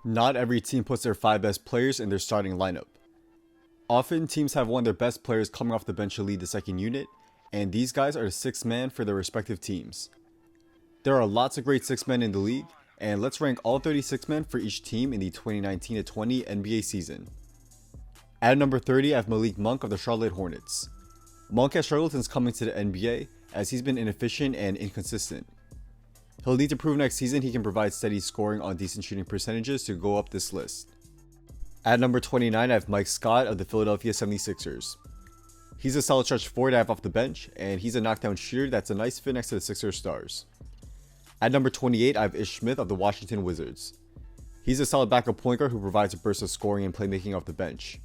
Not every team puts their 5 best players in their starting lineup. Often, teams have one of their best players coming off the bench to lead the second unit, and these guys are the 6th man for their respective teams. There are lots of great 6 men in the league, and let's rank all 36 men for each team in the 2019-20 NBA season. At number 30, I have Malik Monk of the Charlotte Hornets. Monk has struggled since coming to the NBA, as he's been inefficient and inconsistent. He'll need to prove next season he can provide steady scoring on decent shooting percentages to go up this list. At number 29, I have Mike Scott of the Philadelphia 76ers. He's a solid stretch 4 to have off the bench, and he's a knockdown shooter that's a nice fit next to the Sixers stars. At number 28, I have Ish Smith of the Washington Wizards. He's a solid backup point guard who provides a burst of scoring and playmaking off the bench.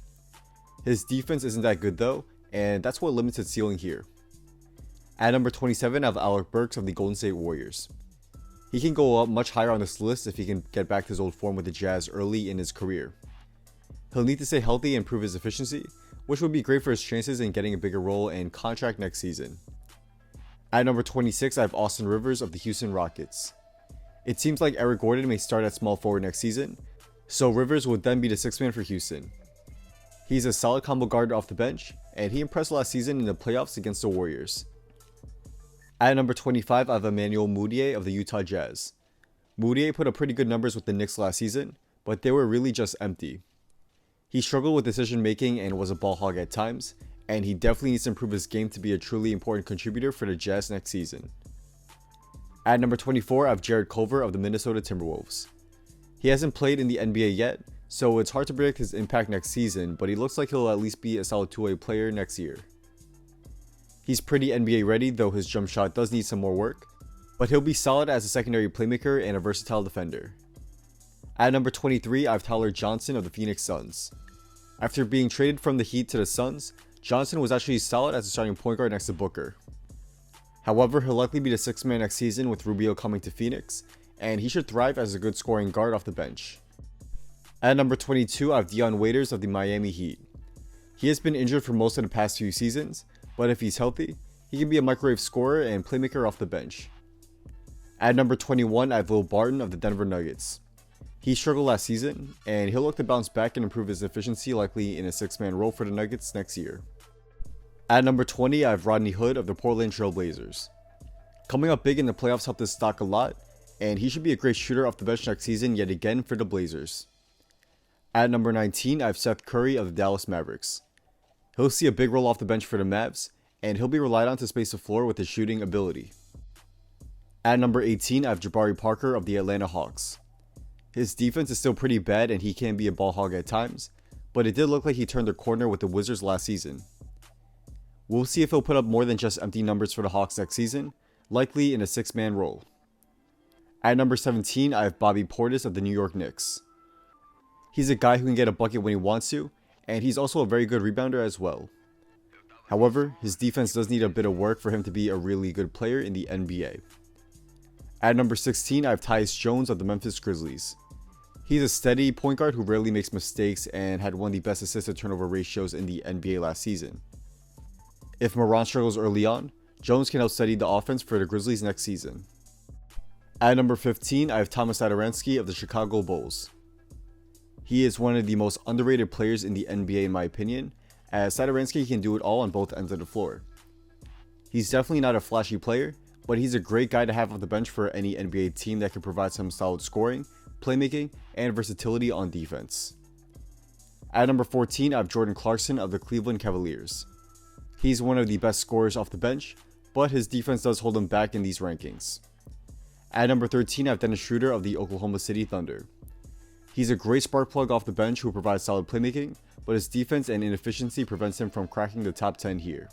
His defense isn't that good though, and that's what limits his ceiling here. At number 27, I have Alec Burks of the Golden State Warriors. He can go up much higher on this list if he can get back to his old form with the Jazz early in his career. He'll need to stay healthy and improve his efficiency, which would be great for his chances in getting a bigger role and contract next season. At number 26, I have Austin Rivers of the Houston Rockets. It seems like Eric Gordon may start at small forward next season, so Rivers would then be the 6th man for Houston. He's a solid combo guard off the bench, and he impressed last season in the playoffs against the Warriors. At number 25, I have Emmanuel Mudiay of the Utah Jazz. Mudiay put up pretty good numbers with the Knicks last season, but they were really just empty. He struggled with decision making and was a ball hog at times, and he definitely needs to improve his game to be a truly important contributor for the Jazz next season. At number 24, I have Jared Culver of the Minnesota Timberwolves. He hasn't played in the NBA yet, so it's hard to predict his impact next season, but he looks like he'll at least be a solid two-way player next year. He's pretty NBA ready, though his jump shot does need some more work, but he'll be solid as a secondary playmaker and a versatile defender. At number 23, I have Tyler Johnson of the Phoenix Suns. After being traded from the Heat to the Suns, Johnson was actually solid as a starting point guard next to Booker. However, he'll likely be the 6th man next season with Rubio coming to Phoenix, and he should thrive as a good scoring guard off the bench. At number 22, I have Dion Waiters of the Miami Heat. He has been injured for most of the past few seasons, but if he's healthy, he can be a microwave scorer and playmaker off the bench. At number 21, I have Will Barton of the Denver Nuggets. He struggled last season, and he'll look to bounce back and improve his efficiency likely in a 6-man role for the Nuggets next year. At number 20, I have Rodney Hood of the Portland Trail Blazers. Coming up big in the playoffs helped his stock a lot, and he should be a great shooter off the bench next season yet again for the Blazers. At number 19, I have Seth Curry of the Dallas Mavericks. He'll see a big role off the bench for the Mavs, and he'll be relied on to space the floor with his shooting ability. At number 18, I have Jabari Parker of the Atlanta Hawks. His defense is still pretty bad and he can be a ball hog at times, but it did look like he turned the corner with the Wizards last season. We'll see if he'll put up more than just empty numbers for the Hawks next season, likely in a 6-man role. At number 17, I have Bobby Portis of the New York Knicks. He's a guy who can get a bucket when he wants to, and he's also a very good rebounder as well. However, his defense does need a bit of work for him to be a really good player in the NBA. At number 16, I have Tyus Jones of the Memphis Grizzlies. He's a steady point guard who rarely makes mistakes and had one of the best assist to turnover ratios in the NBA last season. If Morant struggles early on, Jones can help steady the offense for the Grizzlies next season. At number 15, I have Thomas Satoransky of the Chicago Bulls. He is one of the most underrated players in the NBA in my opinion, as Satoransky can do it all on both ends of the floor. He's definitely not a flashy player, but he's a great guy to have off the bench for any NBA team that can provide some solid scoring, playmaking, and versatility on defense. At number 14, I have Jordan Clarkson of the Cleveland Cavaliers. He's one of the best scorers off the bench, but his defense does hold him back in these rankings. At number 13, I have Dennis Schroeder of the Oklahoma City Thunder. He's a great spark plug off the bench who provides solid playmaking, but his defense and inefficiency prevents him from cracking the top 10 here.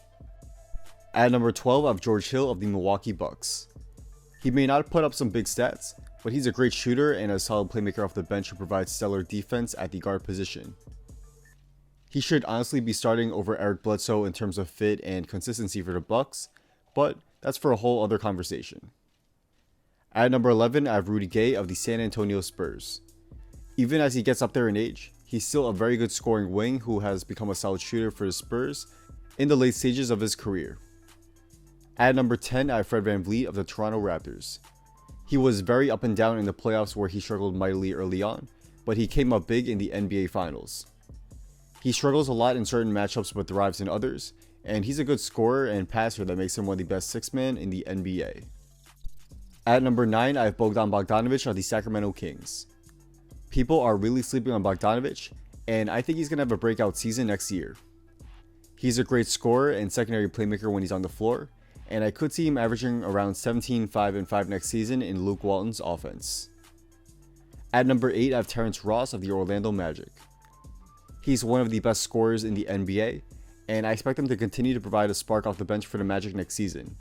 At number 12, I have George Hill of the Milwaukee Bucks. He may not put up some big stats, but he's a great shooter and a solid playmaker off the bench who provides stellar defense at the guard position. He should honestly be starting over Eric Bledsoe in terms of fit and consistency for the Bucks, but that's for a whole other conversation. At number 11, I have Rudy Gay of the San Antonio Spurs. Even as he gets up there in age, he's still a very good scoring wing who has become a solid shooter for the Spurs in the late stages of his career. At number 10, I have Fred VanVleet of the Toronto Raptors. He was very up and down in the playoffs where he struggled mightily early on, but he came up big in the NBA Finals. He struggles a lot in certain matchups but thrives in others, and he's a good scorer and passer that makes him one of the best six-man in the NBA. At number 9, I have Bogdan Bogdanovic of the Sacramento Kings. People are really sleeping on Bogdanovic, and I think he's going to have a breakout season next year. He's a great scorer and secondary playmaker when he's on the floor, and I could see him averaging around 17, 5, and 5 next season in Luke Walton's offense. At number 8, I have Terrence Ross of the Orlando Magic. He's one of the best scorers in the NBA, and I expect him to continue to provide a spark off the bench for the Magic next season.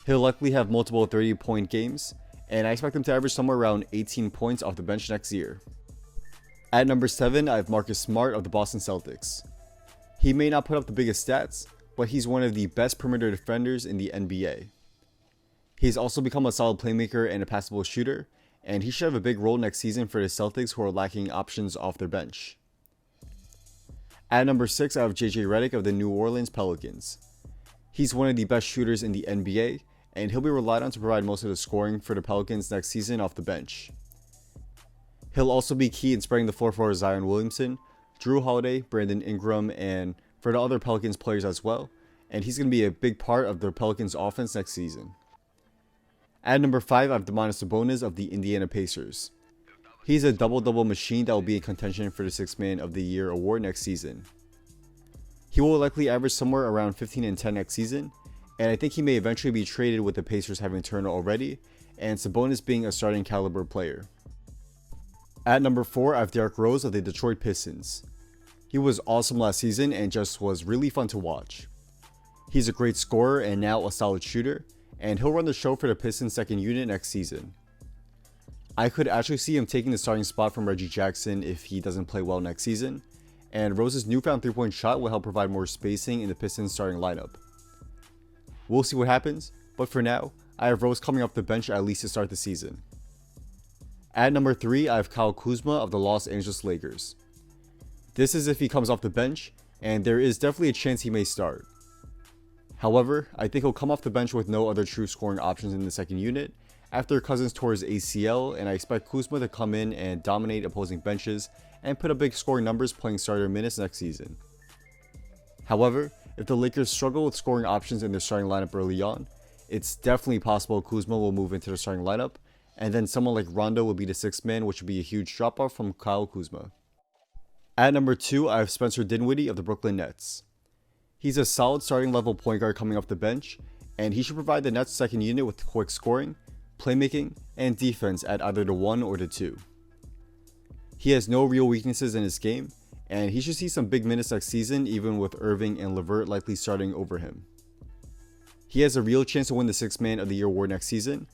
He'll likely have multiple 30-point games, and I expect him to average somewhere around 18 points off the bench next year. At number 7, I have Marcus Smart of the Boston Celtics. He may not put up the biggest stats, but he's one of the best perimeter defenders in the NBA. He's also become a solid playmaker and a passable shooter, and he should have a big role next season for the Celtics, who are lacking options off their bench. At number 6, I have JJ Redick of the New Orleans Pelicans. He's one of the best shooters in the NBA, and he'll be relied on to provide most of the scoring for the Pelicans next season off the bench. He'll also be key in spreading the floor for Zion Williamson, Drew Holiday, Brandon Ingram, and for the other Pelicans players as well, and he's going to be a big part of the Pelicans offense next season. At number 5, I have Domantas Sabonis of the Indiana Pacers. He's a double-double machine that will be in contention for the Sixth Man of the Year award next season. He will likely average somewhere around 15 and 10 next season, and I think he may eventually be traded with the Pacers having Turner already, and Sabonis being a starting caliber player. At number 4, I have Derrick Rose of the Detroit Pistons. He was awesome last season and just was really fun to watch. He's a great scorer and now a solid shooter, and he'll run the show for the Pistons second unit next season. I could actually see him taking the starting spot from Reggie Jackson if he doesn't play well next season, and Rose's newfound 3-point shot will help provide more spacing in the Pistons starting lineup. We'll see what happens, but for now, I have Rose coming off the bench at least to start the season. At number 3, I have Kyle Kuzma of the Los Angeles Lakers. This is if he comes off the bench, and there is definitely a chance he may start. However, I think he'll come off the bench with no other true scoring options in the second unit after Cousins tore his ACL, and I expect Kuzma to come in and dominate opposing benches and put up big scoring numbers playing starter minutes next season. However, if the Lakers struggle with scoring options in their starting lineup early on, it's definitely possible Kuzma will move into the starting lineup, and then someone like Rondo will be the sixth man, which would be a huge drop off from Kyle Kuzma. At number 2, I have Spencer Dinwiddie of the Brooklyn Nets. He's a solid starting level point guard coming off the bench, and he should provide the Nets second unit with quick scoring, playmaking, and defense at either the 1 or the 2. He has no real weaknesses in his game, and he should see some big minutes next season even with Irving and LeVert likely starting over him. He has a real chance to win the Sixth Man of the Year award next season,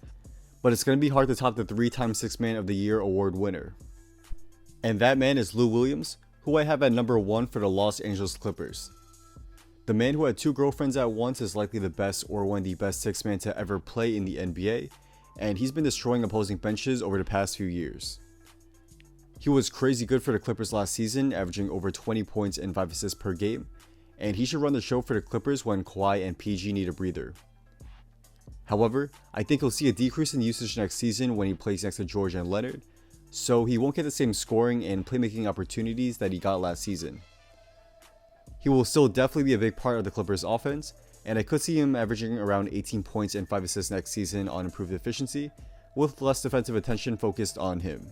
but it's going to be hard to top the 3-time Sixth Man of the Year award winner. And that man is Lou Williams, who I have at number 1 for the Los Angeles Clippers. The man who had 2 girlfriends at once is likely the best or one of the best sixth man to ever play in the NBA, and he's been destroying opposing benches over the past few years. He was crazy good for the Clippers last season, averaging over 20 points and 5 assists per game, and he should run the show for the Clippers when Kawhi and PG need a breather. However, I think he'll see a decrease in usage next season when he plays next to George and Leonard, so he won't get the same scoring and playmaking opportunities that he got last season. He will still definitely be a big part of the Clippers offense, and I could see him averaging around 18 points and 5 assists next season on improved efficiency, with less defensive attention focused on him.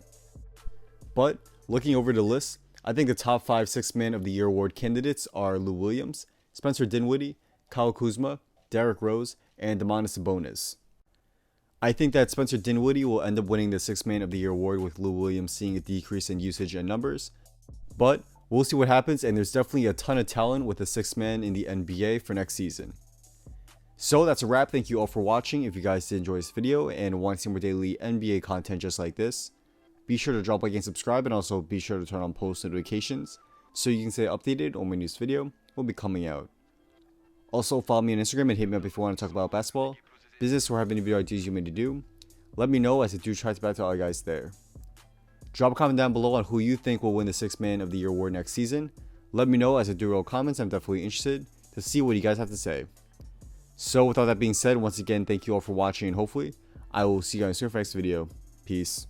But, looking over the list, I think the top 5 Sixth Man of the Year award candidates are Lou Williams, Spencer Dinwiddie, Kyle Kuzma, Derrick Rose, and Domantas Sabonis. I think that Spencer Dinwiddie will end up winning the Sixth Man of the Year award with Lou Williams seeing a decrease in usage and numbers, but we'll see what happens, and there's definitely a ton of talent with the Sixth Man in the NBA for next season. So that's a wrap. Thank you all for watching. If you guys did enjoy this video and want to see more daily NBA content just like this, be sure to drop a like and subscribe, and also be sure to turn on post notifications so you can stay updated on when this video will be coming out. Also, follow me on Instagram and hit me up if you want to talk about basketball, business, or have any video ideas you want me to do. Let me know, as I do try to back to all you guys there. Drop a comment down below on who you think will win the Sixth Man of the Year award next season. Let me know, as I do real comments. I'm definitely interested to see what you guys have to say. So with all that being said, once again, thank you all for watching, and hopefully I will see you guys soon for the next video. Peace.